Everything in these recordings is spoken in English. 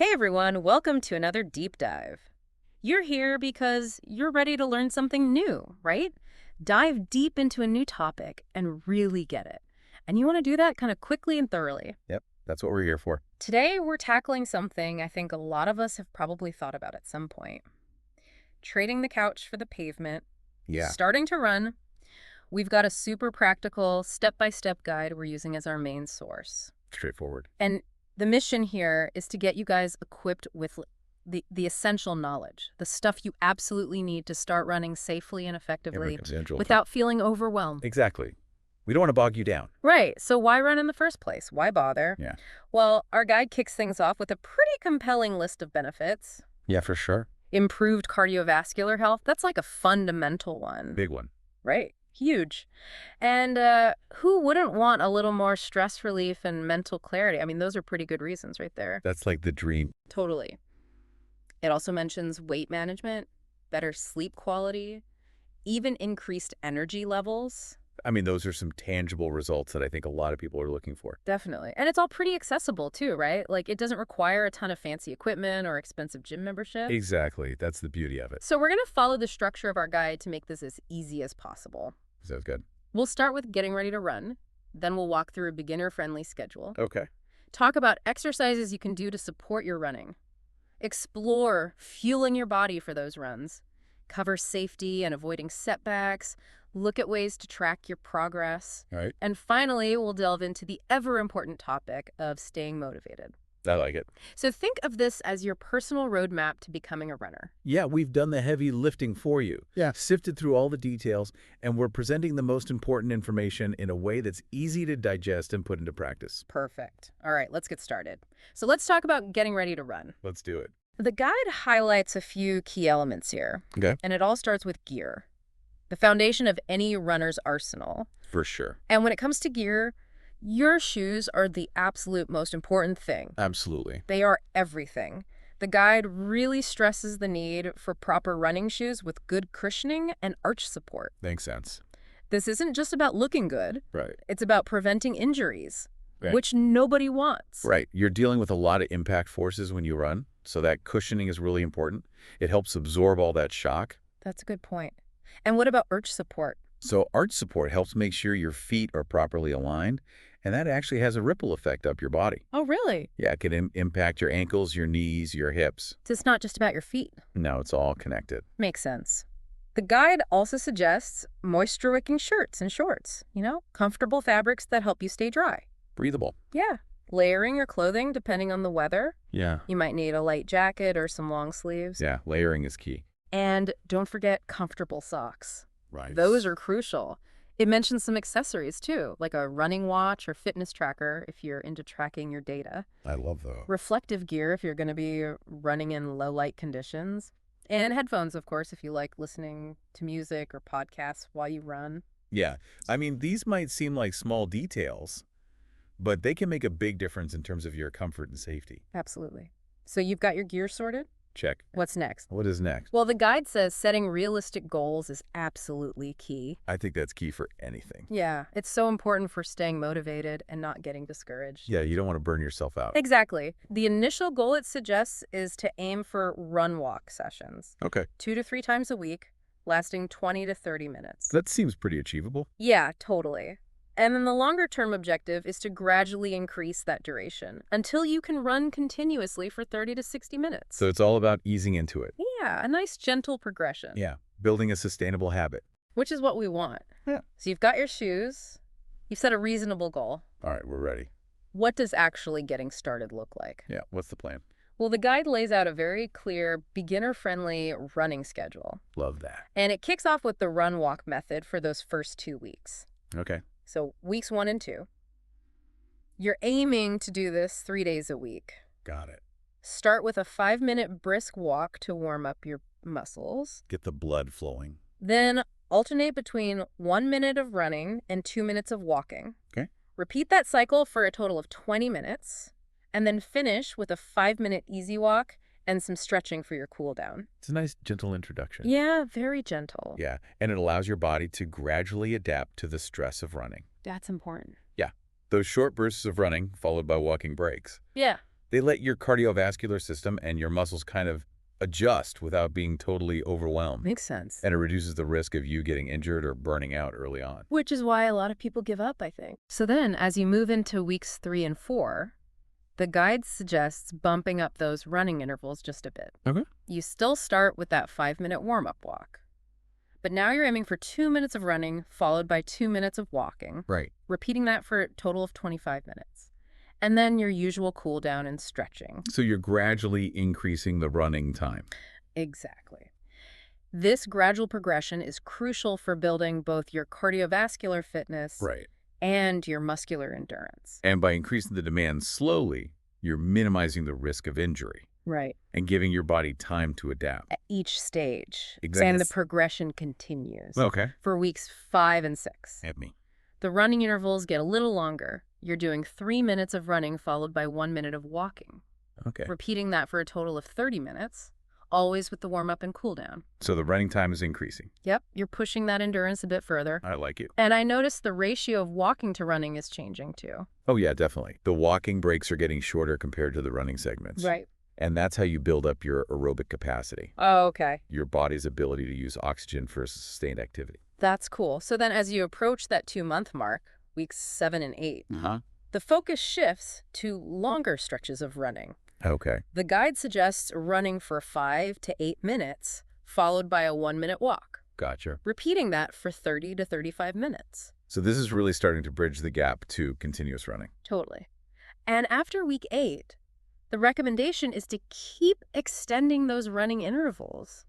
Hey everyone, welcome to another deep dive. You're here because you're ready to learn something new, right? Dive deep into a new topic and really get it. And you want to do that kind of quickly and thoroughly. Yep, that's what we're here for. Today, we're tackling something I think a lot of us have probably thought about at some point. Trading the couch for the pavement, Yeah, starting to run. We've got a super practical, step-by-step guide we're using as our main source. straightforward. And the mission here is to get you guys equipped with the essential knowledge, the stuff you absolutely need to start running safely and effectively without feeling overwhelmed. Exactly. We don't want to bog you down. Right. So why run in the first place? Why bother? Yeah. Well, our guide kicks things off with a pretty compelling list of benefits. Yeah, for sure. Improved cardiovascular health. That's like a fundamental one. Big one. Right. Huge. And who wouldn't want a little more stress relief and mental clarity? I mean, those are pretty good reasons right there. That's like the dream. Totally. It also mentions weight management, better sleep quality, even increased energy levels. I mean, those are some tangible results that I think a lot of people are looking for. Definitely. And it's all pretty accessible too, right? Like it doesn't require a ton of fancy equipment or expensive gym membership. Exactly. That's the beauty of it. So we're going to follow the structure of our guide to make this as easy as possible. Sounds good. We'll start with getting ready to run. Then we'll walk through a beginner-friendly schedule. Okay. Talk about exercises you can do to support your running. Explore fueling your body for those runs. Cover safety and avoiding setbacks. Look at ways to track your progress. All right. And finally, we'll delve into the ever-important topic of staying motivated. I like it. So think of this as your personal roadmap to becoming a runner. Yeah, we've done the heavy lifting for you. Yeah. Sifted through all the details, and we're presenting the most important information in a way that's easy to digest and put into practice. Perfect. All right, let's get started. So let's talk about getting ready to run. Let's do it. The guide highlights a few key elements here. Okay. And it all starts with gear, the foundation of any runner's arsenal. For sure. And when it comes to gear, your shoes are the absolute most important thing. Absolutely. They are everything. The guide really stresses the need for proper running shoes with good cushioning and arch support. Makes sense. This isn't just about looking good. Right. It's about preventing injuries, Right. which nobody wants. Right. You're dealing with a lot of impact forces when you run, so that cushioning is really important. It helps absorb all that shock. That's a good point. And what about arch support? So arch support helps make sure your feet are properly aligned, and that actually has a ripple effect up your body. Oh, really? Yeah, it can impact your ankles, your knees, your hips. So it's not just about your feet. No, it's all connected. Makes sense. The guide also suggests moisture-wicking shirts and shorts, comfortable fabrics that help you stay dry. Breathable. Yeah. Layering your clothing depending on the weather. Yeah. You might need a light jacket or some long sleeves. Yeah, layering is key. And don't forget comfortable socks. Right. Those are crucial. It mentions some accessories too, like a running watch or fitness tracker if you're into tracking your data. I love those. Reflective gear if you're going to be running in low light conditions. And headphones, of course, if you like listening to music or podcasts while you run. Yeah. I mean, these might seem like small details, but they can make a big difference in terms of your comfort and safety. Absolutely. So you've got your gear sorted? Check. What's next? What is next? Well, the guide says setting realistic goals is absolutely key. I think that's key for anything. Yeah, it's so important for staying motivated and not getting discouraged. Yeah, you don't want to burn yourself out. Exactly. The initial goal it suggests is to aim for run-walk sessions, Okay. 2 to 3 times a week, lasting 20 to 30 minutes. That seems pretty achievable. Yeah, totally. And then the longer-term objective is to gradually increase that duration until you can run continuously for 30 to 60 minutes. So it's all about easing into it. Yeah, a nice gentle progression. Yeah, building a sustainable habit. Which is what we want. Yeah. So you've got your shoes. You've set a reasonable goal. All right, we're ready. What does actually getting started look like? Yeah, what's the plan? Well, the guide lays out a very clear, beginner-friendly running schedule. Love that. And it kicks off with the run-walk method for those first 2 weeks. Okay. So weeks 1 and 2. You're aiming to do this 3 days a week. Got it. Start with a 5-minute brisk walk to warm up your muscles. Get the blood flowing. Then alternate between 1 minute of running and 2 minutes of walking. Okay. Repeat that cycle for a total of 20 minutes. And then finish with a 5-minute easy walk and some stretching for your cool down. It's a nice, gentle introduction. Yeah, very gentle. Yeah, and it allows your body to gradually adapt to the stress of running. That's important. Yeah, those short bursts of running followed by walking breaks. Yeah. They let your cardiovascular system and your muscles kind of adjust without being totally overwhelmed. Makes sense. And it reduces the risk of you getting injured or burning out early on. Which is why a lot of people give up, I think. So then, as you move into weeks 3 and 4, the guide suggests bumping up those running intervals just a bit. Okay. You still start with that 5-minute warm-up walk. But now you're aiming for 2 minutes of running, followed by 2 minutes of walking. Right. Repeating that for a total of 25 minutes. And then your usual cool down and stretching. So you're gradually increasing the running time. Exactly. This gradual progression is crucial for building both your cardiovascular fitness Right. and your muscular endurance. And by increasing the demand slowly, you're minimizing the risk of injury. Right. And giving your body time to adapt. At each stage. Exactly. And the progression continues. Okay. For weeks 5 and 6. Hit me. The running intervals get a little longer. You're doing 3 minutes of running followed by 1 minute of walking. Okay. Repeating that for a total of 30 minutes, always with the warm-up and cool-down. So the running time is increasing. Yep, you're pushing that endurance a bit further. I like it. And I noticed the ratio of walking to running is changing too. Oh, yeah, definitely. The walking breaks are getting shorter compared to the running segments. Right. And that's how you build up your aerobic capacity, Oh, okay. your body's ability to use oxygen for sustained activity. That's cool. So then as you approach that 2-month mark, weeks 7 and 8, the focus shifts to longer stretches of running. Okay. The guide suggests running for 5 to 8 minutes, followed by a 1-minute walk. Gotcha. Repeating that for 30 to 35 minutes. So this is really starting to bridge the gap to continuous running. Totally. And after week 8, the recommendation is to keep extending those running intervals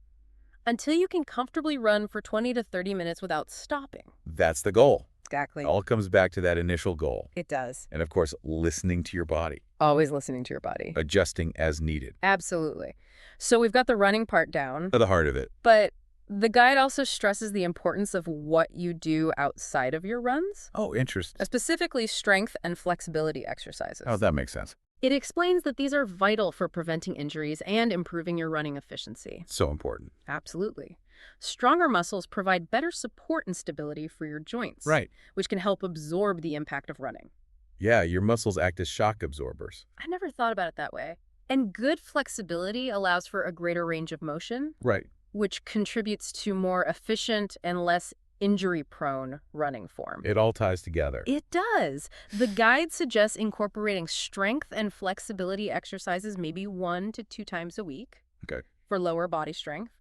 until you can comfortably run for 20 to 30 minutes without stopping. That's the goal. Exactly. It all comes back to that initial goal. It does. And of course, listening to your body, Always listening to your body. adjusting as needed. Absolutely. So we've got the running part down, At the heart of it. but the guide also stresses the importance of what you do outside of your runs, Oh, interesting. specifically strength and flexibility exercises. Oh, that makes sense. It explains that these are vital for preventing injuries and improving your running efficiency. So important. Absolutely. Stronger muscles provide better support and stability for your joints, Right. which can help absorb the impact of running. Yeah, your muscles act as shock absorbers. I never thought about it that way. And good flexibility allows for a greater range of motion, Right. which contributes to more efficient and less injury-prone running form. It all ties together. It does. The guide suggests incorporating strength and flexibility exercises maybe 1 to 2 times a week Okay. for lower body strength.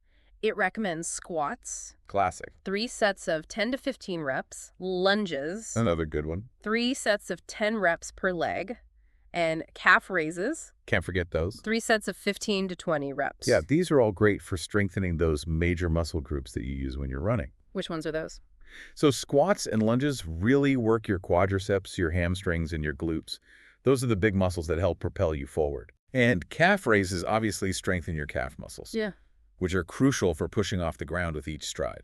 It recommends squats, Classic. 3 sets of 10 to 15 reps, lunges, Another good one. 3 sets of 10 reps per leg, and calf raises, Can't forget those. 3 sets of 15 to 20 reps. Yeah, these are all great for strengthening those major muscle groups that you use when you're running. Which ones are those? So squats and lunges really work your quadriceps, your hamstrings, and your glutes. Those are the big muscles that help propel you forward. And calf raises obviously strengthen your calf muscles, Yeah. which are crucial for pushing off the ground with each stride.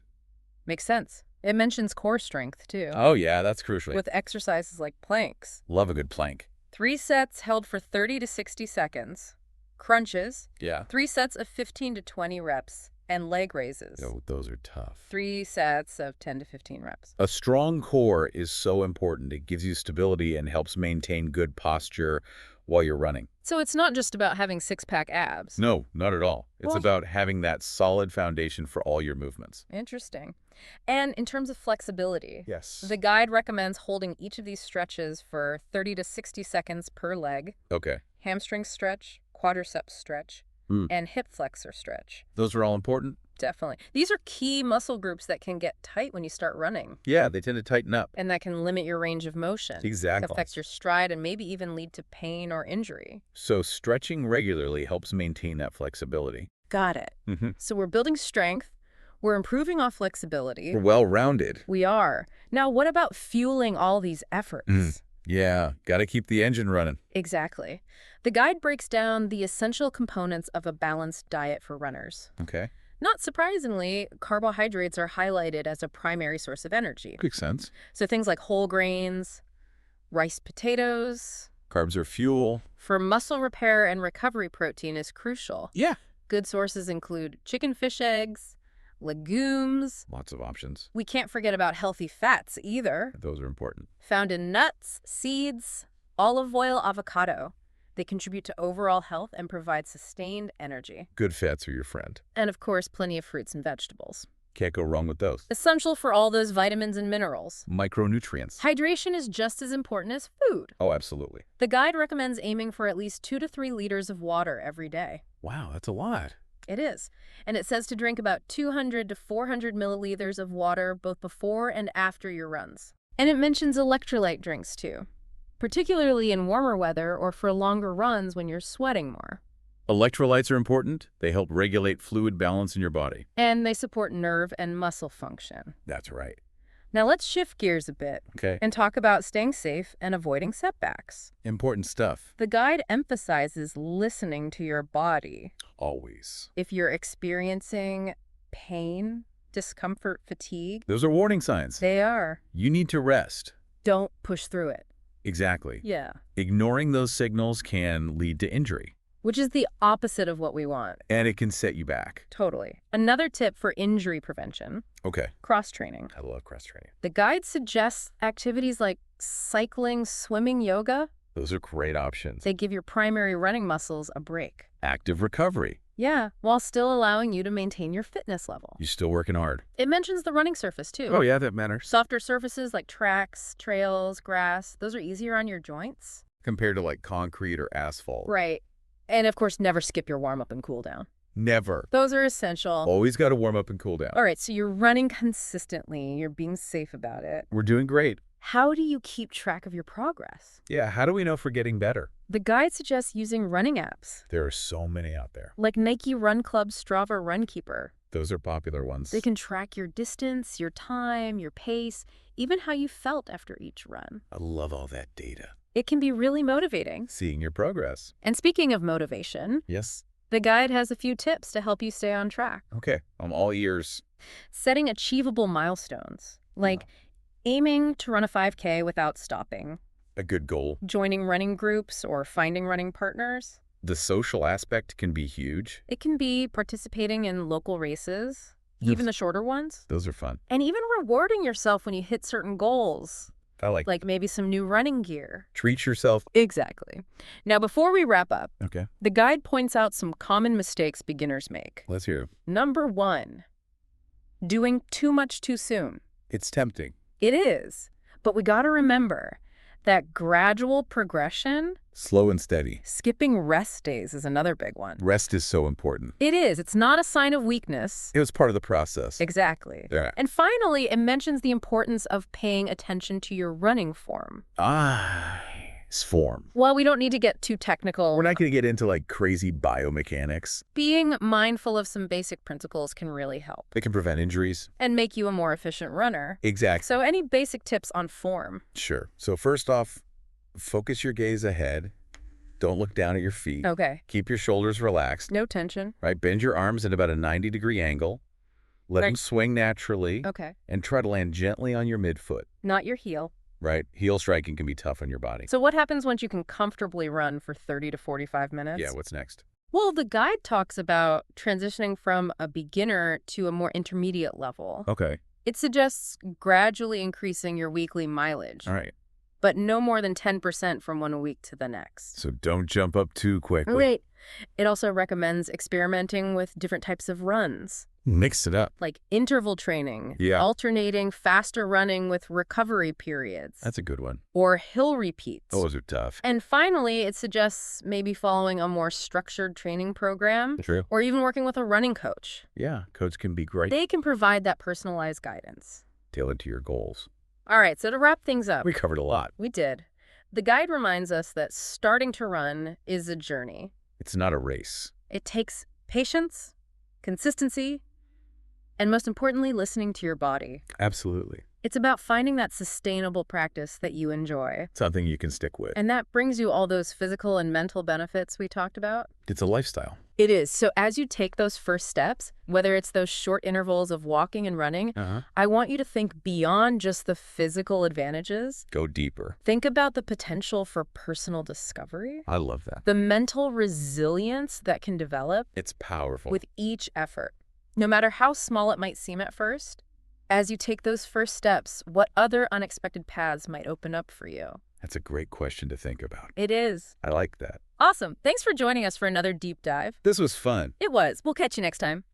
Makes sense. It mentions core strength, too, Oh, yeah, that's crucial. with exercises like planks. Love a good plank. 3 sets held for 30 to 60 seconds, crunches, Yeah. 3 sets of 15 to 20 reps, and leg raises. Oh, those are tough. 3 sets of 10 to 15 reps. A strong core is so important. It gives you stability and helps maintain good posture while you're running. So it's not just about having 6-pack abs. No, not at all. It's Well- about having that solid foundation for all your movements. Interesting. And in terms of flexibility, Yes. the guide recommends holding each of these stretches for 30 to 60 seconds per leg, Okay. hamstring stretch, quadriceps stretch, and hip flexor stretch. Those are all important? Definitely. These are key muscle groups that can get tight when you start running, Yeah, they tend to tighten up. and that can limit your range of motion. Exactly. Affects your stride and maybe even lead to pain or injury. So stretching regularly helps maintain that flexibility. Got it. Mm-hmm. So we're building strength. We're improving our flexibility. We're well-rounded. We are. Now, what about fueling all these efforts? Yeah, got to keep the engine running. Exactly. The guide breaks down the essential components of a balanced diet for runners. Okay. Not surprisingly, carbohydrates are highlighted as a primary source of energy. Makes sense. So things like whole grains, rice potatoes. Carbs are fuel. For muscle repair and recovery, protein is crucial. Yeah. Good sources include chicken, fish, eggs, legumes. Lots of options. We can't forget about healthy fats either, Those are important. found in nuts, seeds, olive oil, avocado. They contribute to overall health and provide sustained energy. Good fats are your friend. And of course, plenty of fruits and vegetables. Can't go wrong with those. Essential for all those vitamins and minerals. Micronutrients. Hydration is just as important as food. Oh, absolutely. The guide recommends aiming for at least 2 to 3 liters of water every day. Wow, that's a lot. It is. And it says to drink about 200 to 400 milliliters of water both before and after your runs. And it mentions electrolyte drinks too, particularly in warmer weather or for longer runs when you're sweating more. Electrolytes are important. They help regulate fluid balance in your body. And they support nerve and muscle function. That's right. Now let's shift gears a bit Okay. and talk about staying safe and avoiding setbacks. Important stuff. The guide emphasizes listening to your body. Always. If you're experiencing pain, discomfort, fatigue, Those are warning signs. they are. You need to rest. Don't push through it. Exactly. Yeah. Ignoring those signals can lead to injury, Which is the opposite of what we want. and it can set you back. Totally. Another tip for injury prevention, Okay. cross-training. I love cross training. The guide suggests activities like cycling, swimming, yoga. Those are great options. They give your primary running muscles a break. Active recovery. Yeah, while still allowing you to maintain your fitness level. You're still working hard. It mentions the running surface too. Oh, yeah, that matters. Softer surfaces like tracks, trails, grass, those are easier on your joints. Compared to like concrete or asphalt. Right. And of course, never skip your warm-up and cool down. Never. Those are essential. Always got to warm up and cool down. All right, so you're running consistently. You're being safe about it. We're doing great. How do you keep track of your progress? Yeah, how do we know if we're getting better? The guide suggests using running apps, There are so many out there. like Nike Run Club's Strava Runkeeper. Those are popular ones. They can track your distance, your time, your pace, even how you felt after each run. I love all that data. It can be really motivating. Seeing your progress. And speaking of motivation, Yes. the guide has a few tips to help you stay on track. Okay. I'm all ears. Setting achievable milestones, like aiming to run a 5K without stopping, A good goal. joining running groups, or finding running partners. The social aspect can be huge. It can be participating in local races, even the shorter ones, Those are fun. and even rewarding yourself when you hit certain goals, I like like maybe some new running gear. treat yourself. Exactly. Now, before we wrap up, Okay. the guide points out some common mistakes beginners make. Let's hear it. Number 1, doing too much too soon. It's tempting. It is, but we got to remember that gradual progression, Slow and steady. skipping rest days is another big one. Rest is so important. It is. It's not a sign of weakness. It was part of the process. Exactly. Yeah. And finally, it mentions the importance of paying attention to your running form. Form. While we don't need to get too technical, We're not going to get into like crazy biomechanics. being mindful of some basic principles can really help They can prevent injuries. and make you a more efficient runner. Exactly. So any basic tips on form? Sure. So first off, focus your gaze ahead. Don't look down at your feet. Okay. Keep your shoulders relaxed. No tension. Right? Bend your arms at about a 90-degree angle. Let them Right. swing naturally. Okay. And try to land gently on your midfoot. Not your heel. Right? Heel striking can be tough on your body. So what happens once you can comfortably run for 30 to 45 minutes? Yeah, what's next? Well, the guide talks about transitioning from a beginner to a more intermediate level. Okay. It suggests gradually increasing your weekly mileage, All right. but no more than 10% from one week to the next. So don't jump up too quickly. Wait. It also recommends experimenting with different types of runs, Mix it up. like interval training, Yeah. alternating faster running with recovery periods, That's a good one. or hill repeats. Those are tough. And finally, it suggests maybe following a more structured training program True. or even working with a running coach. Yeah. Coach can be great. They can provide that personalized guidance. Tailored to your goals. All right, so to wrap things up, We covered a lot. we did. The guide reminds us that starting to run is a journey. It's not a race. It takes patience, consistency, and most importantly, listening to your body. Absolutely. It's about finding that sustainable practice that you enjoy. Something you can stick with. And that brings you all those physical and mental benefits we talked about. It's a lifestyle. It is. So as you take those first steps, whether it's those short intervals of walking and running, I want you to think beyond just the physical advantages. Go deeper. Think about the potential for personal discovery, I love that. the mental resilience that can develop It's powerful. with each effort. No matter how small it might seem at first, as you take those first steps, what other unexpected paths might open up for you? That's a great question to think about. It is. I like that. Awesome. Thanks for joining us for another deep dive. This was fun. It was. We'll catch you next time.